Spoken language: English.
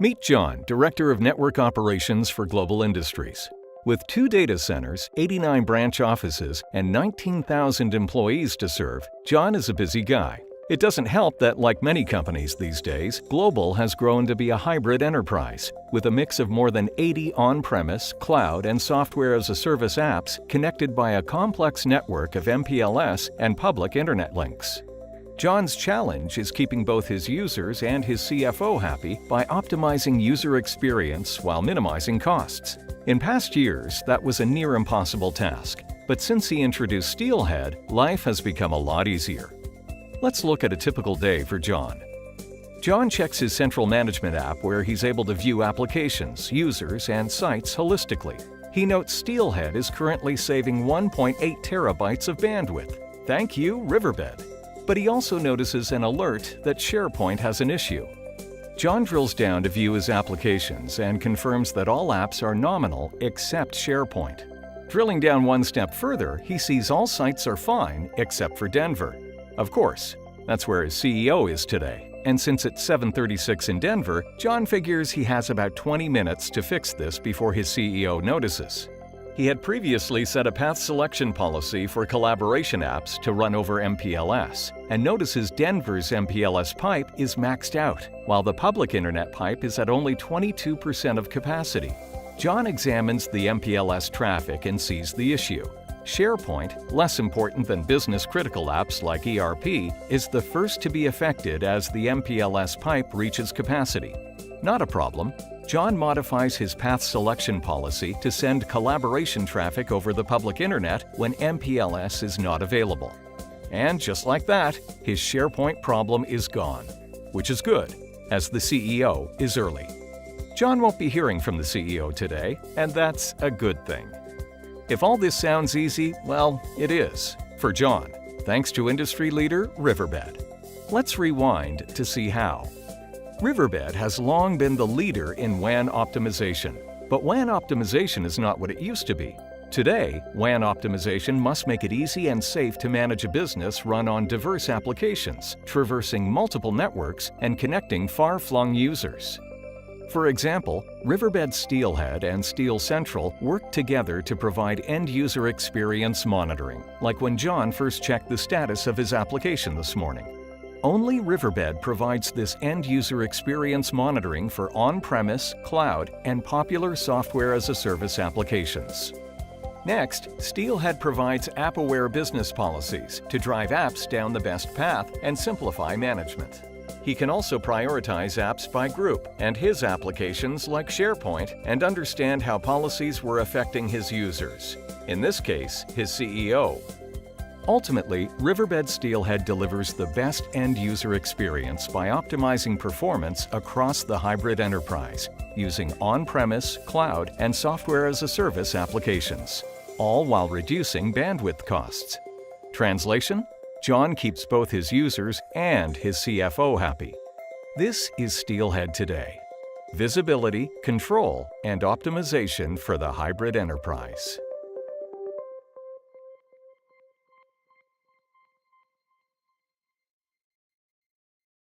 Meet John, Director of Network Operations for Global Industries. With 2 data centers, 89 branch offices, and 19,000 employees to serve, John is a busy guy. It doesn't help that, like many companies these days, Global has grown to be a hybrid enterprise, with a mix of more than 80 on-premise, cloud, and software-as-a-service apps connected by a complex network of MPLS and public internet links. John's challenge is keeping both his users and his CFO happy by optimizing user experience while minimizing costs. In past years, that was a near impossible task, but since he introduced Steelhead, life has become a lot easier. Let's look at a typical day for John. John checks his central management app where he's able to view applications, users, and sites holistically. He notes Steelhead is currently saving 1.8 terabytes of bandwidth. Thank you, Riverbed. But he also notices an alert that SharePoint has an issue. John drills down to view his applications and confirms that all apps are nominal except SharePoint. Drilling down one step further, he sees all sites are fine except for Denver. Of course, that's where his CEO is today, and since it's 7:36 in Denver, John figures he has about 20 minutes to fix this before his CEO notices. He had previously set a path selection policy for collaboration apps to run over MPLS, and notices Denver's MPLS pipe is maxed out, while the public internet pipe is at only 22% of capacity. John examines the MPLS traffic and sees the issue. SharePoint, less important than business-critical apps like ERP, is the first to be affected as the MPLS pipe reaches capacity. Not a problem. John modifies his path selection policy to send collaboration traffic over the public internet when MPLS is not available. And just like that, his SharePoint problem is gone. Which is good, as the CEO is early. John won't be hearing from the CEO today, and that's a good thing. If all this sounds easy, well, it is, for John, thanks to industry leader Riverbed. Let's rewind to see how. Riverbed has long been the leader in WAN optimization, but WAN optimization is not what it used to be. Today, WAN optimization must make it easy and safe to manage a business run on diverse applications, traversing multiple networks and connecting far-flung users. For example, Riverbed Steelhead and Steel Central work together to provide end-user experience monitoring, like when John first checked the status of his application this morning. Only Riverbed provides this end-user experience monitoring for on-premise, cloud, and popular software-as-a-service applications. Next, Steelhead provides app-aware business policies to drive apps down the best path and simplify management. He can also prioritize apps by group and his applications like SharePoint and understand how policies were affecting his users, in this case, his CEO. Ultimately, Riverbed Steelhead delivers the best end-user experience by optimizing performance across the hybrid enterprise, using on-premise, cloud, and software-as-a-service applications, all while reducing bandwidth costs. Translation? John keeps both his users and his CFO happy. This is Steelhead today. Visibility, control, and optimization for the hybrid enterprise.